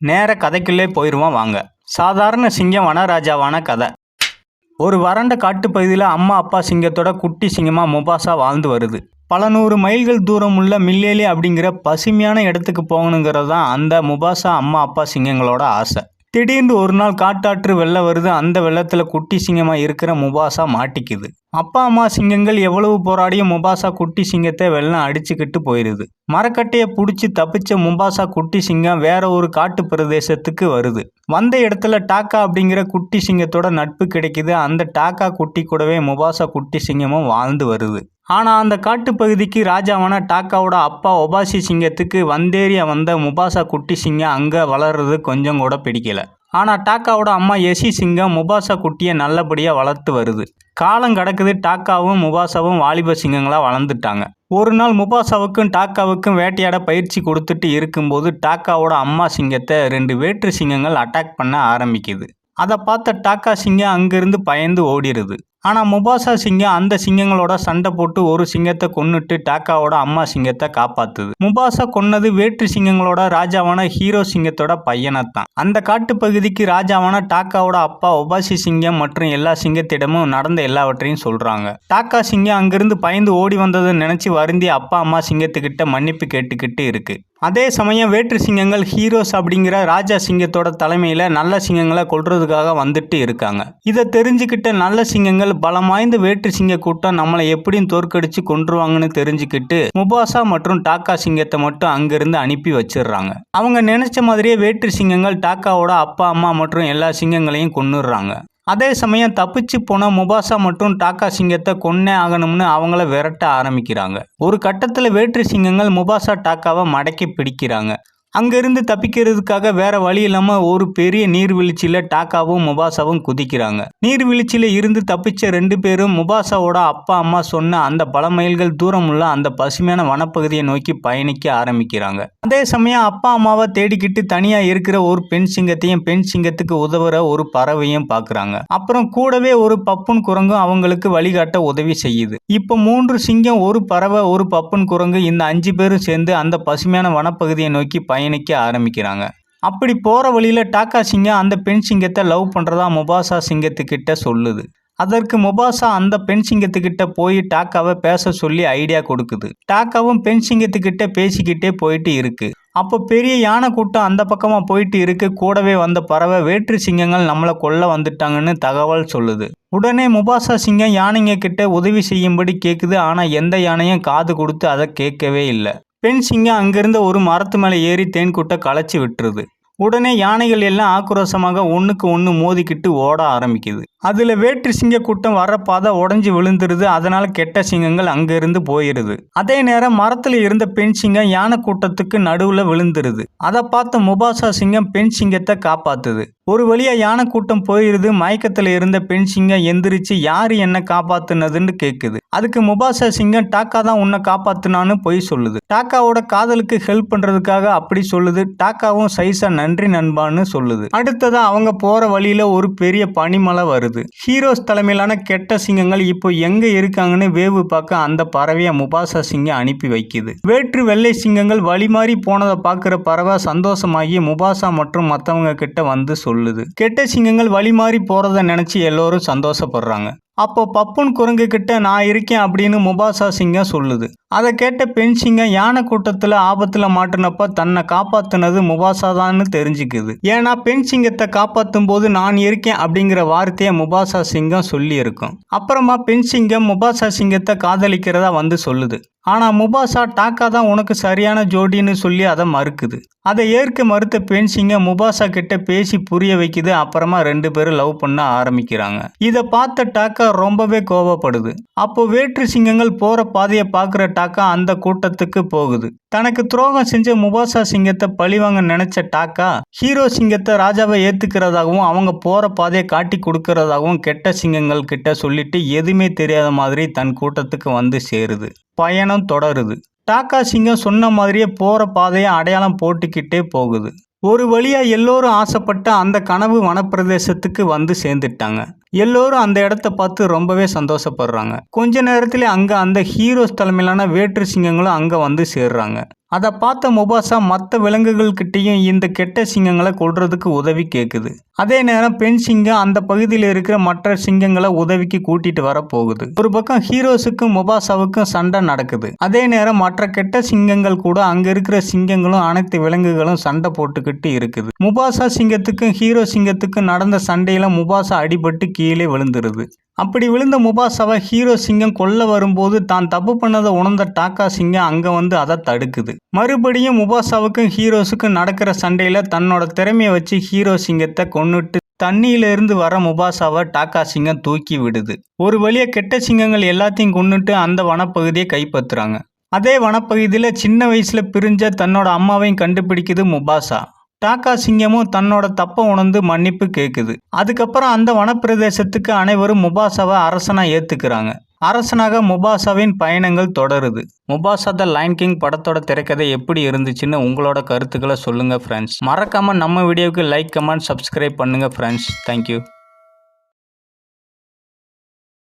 நேர கதைக்குள்ளே போயிடுவோம் வாங்க. சாதாரண சிங்கம் வனராஜாவான கதை. ஒரு வறண்ட காட்டுப்பகுதியில் அம்மா அப்பா சிங்கத்தோட குட்டி சிங்கமாக முபாசா வாழ்ந்து வருது. பல 100 மைல்கள் தூரம் உள்ள மில்லேலி அப்படிங்கிற பசுமையான இடத்துக்கு போகணுங்கிறது தான் அந்த முபாசா அம்மா அப்பா சிங்கங்களோட ஆசை. திடீர்னு ஒரு நாள் காட்டாற்று வெள்ளம் வருது. அந்த வெள்ளத்தில் குட்டி சிங்கமாக இருக்கிற முபாசா மாட்டிக்குது. அப்பா அம்மா சிங்கங்கள் எவ்வளவு போராடியும் முபாசா குட்டி சிங்கத்தை வெள்ளம் அடிச்சுக்கிட்டு போயிடுது. மரக்கட்டையை பிடிச்சி தப்பிச்ச முபாசா குட்டி சிங்கம் வேற ஒரு காட்டு பிரதேசத்துக்கு வருது. வந்த இடத்துல டாக்கா அப்படிங்கிற குட்டி சிங்கத்தோட நட்பு கிடைக்குது. அந்த டாக்கா குட்டி கூடவே முபாசா குட்டி சிங்கமும் வாழ்ந்து வருது. ஆனால் அந்த காட்டுப்பகுதிக்கு ராஜாவான டாக்காவோட அப்பா ஒபாசி சிங்கத்துக்கு வந்தேறிய வந்த முபாசா குட்டி சிங்கம் அங்கே வளர்றது கொஞ்சம் கூட பிடிக்கல. ஆனால் டாக்காவோட அம்மா எசி சிங்கம் முபாசா குட்டியை நல்லபடியாக வளர்த்து வருது. காலம் கடக்குது. டாக்காவும் முபாசாவும் வாலிப சிங்கங்களாக வளர்ந்துட்டாங்க. ஒரு நாள் முபாசாவுக்கும் டாக்காவுக்கும் வேட்டையாட பயிற்சி கொடுத்துட்டு இருக்கும்போது டாக்காவோட அம்மா சிங்கத்தை 2 வேற்று சிங்கங்கள் அட்டாக் பண்ண ஆரம்பிக்குது. அதை பார்த்த டாக்கா சிங்கம் அங்கிருந்து பயந்து ஓடிடுது. ஆனால் முபாசா சிங்கம் அந்த சிங்கங்களோட சண்டை போட்டு ஒரு சிங்கத்தை கொன்னுட்டு டாக்காவோட அம்மா சிங்கத்தை காப்பாத்துது. முபாசா கொன்னது வேற்று சிங்கங்களோட ராஜாவான ஹீரோ சிங்கத்தோட பையனைத்தான். அந்த காட்டுப்பகுதிக்கு ராஜாவான டாக்காவோட அப்பா ஒபாசி சிங்கம் மற்றும் எல்லா சிங்கத்திடமும் நடந்த எல்லாவற்றையும் சொல்றாங்க. டாக்கா சிங்கம் அங்கிருந்து பயந்து ஓடி வந்ததை நினைச்சு வருந்தி அப்பா அம்மா சிங்கத்துக்கிட்ட மன்னிப்பு கேட்டுக்கிட்டு இருக்கு. அதே சமயம் வேற்று சிங்கங்கள் ஹீரோஸ் அப்படிங்கிற ராஜா சிங்கத்தோட தலைமையில் நல்ல சிங்கங்களை கொல்றதுக்காக வந்துட்டு இருக்காங்க. இதை தெரிஞ்சுக்கிட்ட நல்ல சிங்கங்கள் பலம் வாய்ந்த வேற்று சிங்க கூட்டம் நம்மளை எப்படியும் தோற்கடிச்சு கொன்றுவாங்கன்னு தெரிஞ்சுக்கிட்டு முபாசா மற்றும் டாக்கா சிங்கத்தை மட்டும் அங்கிருந்து அனுப்பி வச்சிடுறாங்க. அவங்க நினைச்ச மாதிரியே வேற்று சிங்கங்கள் டாக்காவோட அப்பா அம்மா மற்றும் எல்லா சிங்கங்களையும் கொன்னுடுறாங்க. அதே சமயம் தப்பிச்சு போன முபாசா மற்றும் டாக்கா சிங்கத்தை கொன்னே ஆகணும்னு அவங்கள விரட்ட ஆரம்பிக்கிறாங்க. ஒரு கட்டத்தில் வேற்று சிங்கங்கள் முபாசா டாக்காவை மடக்கி பிடிக்கிறாங்க. அங்கிருந்து தப்பிக்கிறதுக்காக வேற வழி இல்லாமல் ஒரு பெரிய நீர்வீழ்ச்சியில் டாக்காவும் முபாசாவும் குதிக்கிறாங்க. நீர்வீழ்ச்சியில் இருந்து தப்பிச்ச 2 பேரும் முபாசாவோட அப்பா அம்மா சொன்ன அந்த பல மைல்கள் தூரம் உள்ள அந்த பசுமையான வனப்பகுதியை நோக்கி பயணிக்க ஆரம்பிக்கிறாங்க. அதே சமயம் அப்பா அம்மாவை தேடிக்கிட்டு தனியாக இருக்கிற ஒரு பெண் சிங்கத்தையும் பெண் சிங்கத்துக்கு உதவுற ஒரு பறவையும் பார்க்குறாங்க. அப்புறம் கூடவே ஒரு பப்புன் குரங்கும் அவங்களுக்கு வழிகாட்ட உதவி செய்யுது. இப்போ 3 சிங்கம், ஒரு பறவை, ஒரு பப்புன் குரங்கு, இந்த 5 பேரும் சேர்ந்து அந்த பசுமையான வனப்பகுதியை நோக்கி பயணிக்க ஆரம்பிக்கிறாங்க. அப்படி போற வழியில டாக்கா சிங்கம் அந்த பெண் சிங்கத்தை லவ் பண்றதா முபாசா சிங்கத்துக்கிட்ட சொல்லுது. அதற்கு முபாசா அந்த பெண் சிங்கத்துக்கிட்ட போய் டாக்காவை பேச சொல்லி ஐடியா கொடுக்குது. டாக்காவும் பெண் சிங்கத்துக்கிட்ட பேசிக்கிட்டே போயிட்டு இருக்கு. அப்போ பெரிய யானை கூட்டம் அந்த பக்கமா போயிட்டு இருக்கு. கூடவே வந்த பறவை வேற்று சிங்கங்கள் நம்மளை கொல்ல வந்துட்டாங்கன்னு தகவல் சொல்லுது. உடனே முபாசா சிங்கம் யானைங்க கிட்ட உதவி செய்யும்படி கேட்குது. ஆனா எந்த யானையும் காது கொடுத்து அதை கேட்கவே இல்லை. பெண் சிங்கம் அங்கிருந்த ஒரு மரத்து மேலே ஏறி தேன்கூட்டை களைச்சி விட்டுருது. உடனே யானைகள் எல்லாம் ஆக்ரோஷமாக ஒன்றுக்கு ஒன்று மோதிக்கிட்டு ஓட ஆரம்பிக்குது. அதில் வேற்று சிங்க கூட்டம் வர பாதை உடஞ்சி விழுந்துருது. அதனால கெட்ட சிங்கங்கள் அங்கிருந்து போயிடுது. அதே நேரம் மரத்தில் இருந்த பெண் சிங்கம் யானை கூட்டத்துக்கு நடுவில் விழுந்துருது. அதை பார்த்த முபாசா சிங்கம் பெண் சிங்கத்தை காப்பாத்துது. ஒரு வழியா யானை கூட்டம் போயிருது. மயக்கத்தில் இருந்த பெண் சிங்கம் எந்திரிச்சு யாரு என்ன காப்பாத்துனதுன்னு கேட்குது. அதுக்கு முபாசா சிங்கம் டாக்கா தான் உன்னை காப்பாத்துனான்னு பொய் சொல்லுது. டாக்காவோட காதலுக்கு ஹெல்ப் பண்றதுக்காக அப்படி சொல்லுது. டாக்காவும் சைஸா நன்றி நண்பான்னு சொல்லுது. அடுத்ததா அவங்க போற வழியில ஒரு பெரிய பனிமலை வருது. ஹீரோஸ் தலைமையிலான கெட்ட சிங்கங்கள் இப்போ எங்க இருக்காங்கன்னு வேவு பார்க்க அந்த பறவையை முபாசா சிங்கம் அனுப்பி வைக்குது. வேற்று வெள்ளை சிங்கங்கள் வழி மாறி போனதை பார்க்குற பறவை சந்தோஷமாகி முபாசா மற்றும் மற்றவங்க கிட்ட வந்து சொல்லுது. கெட்ட சிங்கங்கள் வழி மாறி போறதை நினைச்சு எல்லோரும் சந்தோஷப்படுறாங்க. அப்போ பப்புன் குரங்கு கிட்ட நான் இருக்கேன் அப்படின்னு முபாசா சிங்கம் சொல்லுது. அதை கேட்ட பெண் சிங்கம் யானை கூட்டத்தில் ஆபத்தில் மாட்டினப்ப தன்னை காப்பாத்துனது முபாசா தான்னு தெரிஞ்சுக்குது. ஏன்னா பெண் சிங்கத்தை காப்பாற்றும் போது நான் இருக்கேன் அப்படிங்கிற வார்த்தையை முபாசா சிங்கம் சொல்லி இருக்கும். அப்புறமா பெண் சிங்கம் முபாசா சிங்கத்தை காதலிக்கிறதா வந்து சொல்லுது. ஆனால் முபாசா டாக்கா தான் உனக்கு சரியான ஜோடின்னு சொல்லி அதை மறுக்குது. அதை ஏற்க மறுத்த பெண் சிங்கம் முபாசா கிட்ட பேசி புரிய வைக்குது. அப்புறமா 2 பேரும் லவ் பண்ண ஆரம்பிக்கிறாங்க. இதை பார்த்த டாக்கா ரொம்பவே கோபப்படுது. அப்போ வேற்று சிங்கங்கள் போற பாதையை பார்க்குற டாக்கா அந்த கூட்டத்துக்கு போகுது. தனக்கு துரோகம் செஞ்ச முபாசா சிங்கத்தை பழிவாங்க நினைச்ச டாக்கா ஹீரோ சிங்கத்தை ராஜாவை ஏத்துக்கிறதாகவும் அவங்க போற பாதையை காட்டி கொடுக்கறதாகவும் கெட்ட சிங்கங்கள் கிட்ட சொல்லிட்டு எதுவுமே தெரியாத மாதிரி தன் கூட்டத்துக்கு வந்து சேருது. பயணம் தொடருது. டாக்கா சிங்கம் சொன்ன மாதிரியே போற பாதையை அடையாளம் போட்டுக்கிட்டே போகுது. ஒரு வழியா எல்லோரும் ஆசைப்பட்ட அந்த கனவு வனப்பிரதேசத்துக்கு வந்து சேர்ந்துட்டாங்க. எல்லோரும் அந்த இடத்த பார்த்து ரொம்பவே சந்தோஷப்படுறாங்க. கொஞ்ச நேரத்துல அங்க அந்த ஹீரோஸ் தலைமையிலான வேற்று சிங்கங்களும் அங்க வந்து சேர்றாங்க. அதை பார்த்த முபாசா மற்ற விலங்குகள்கிட்டையும் இந்த கெட்ட சிங்கங்களை கொல்றதுக்கு உதவி கேட்குது. அதே நேரம் பெண் சிங்கம் அந்த பகுதியில் இருக்கிற மற்ற சிங்கங்களை உதவிக்கு கூட்டிட்டு வர போகுது. ஒரு பக்கம் ஹீரோஸுக்கும் முபாசாவுக்கும் சண்டை நடக்குது. அதே நேரம் மற்ற கெட்ட சிங்கங்கள் கூட அங்க இருக்கிற சிங்கங்களும் அனைத்து விலங்குகளும் சண்டை போட்டுக்கிட்டு இருக்குது. முபாசா சிங்கத்துக்கும் ஹீரோ சிங்கத்துக்கும் நடந்த சண்டையில முபாசா அடிபட்டு கீழே விழுந்துருது. அப்படி விழுந்த முபாசாவை ஹீரோ சிங்கம் கொல்ல வரும்போது தான் தப்பு பண்ணதை உணர்ந்த டாக்கா சிங்கம் அங்க வந்து அதை தடுக்குது. மறுபடியும் முபாசாவுக்கும் ஹீரோஸுக்கும் நடக்கிற சண்டையில தன்னோட திறமையை வச்சு ஹீரோ சிங்கத்தை கொன்னுட்டு தண்ணியிலிருந்து வர முபாசாவை டாக்கா சிங்கம் தூக்கி விடுது. ஒரு வழியா கெட்ட சிங்கங்கள் எல்லாத்தையும் கொன்னுட்டு அந்த வனப்பகுதியை கைப்பற்றுறாங்க. அதே வனப்பகுதியில் சின்ன வயசுல பிரிஞ்ச தன்னோட அம்மாவையும் கண்டுபிடிக்குது முபாசா. டாக்கா சிங்கமும் தன்னோட தப்பை உணர்ந்து மன்னிப்பு கேட்குது. அதுக்கப்புறம் அந்த வனப்பிரதேசத்துக்கு அனைவரும் முபாசாவை அரசனா ஏத்துக்கிறாங்க. அரசனாக முபாசாவின் பயணங்கள் தொடருது. முபாசா த லைன் கிங் படத்தோட திரைக்கதை எப்படி இருந்துச்சுன்னு உங்களோட கருத்துக்களை சொல்லுங்க ஃப்ரெண்ட்ஸ். மறக்காம நம்ம வீடியோவுக்கு லைக், கமெண்ட், சப்ஸ்கிரைப் பண்ணுங்க ஃப்ரெண்ட்ஸ். தேங்க்யூ.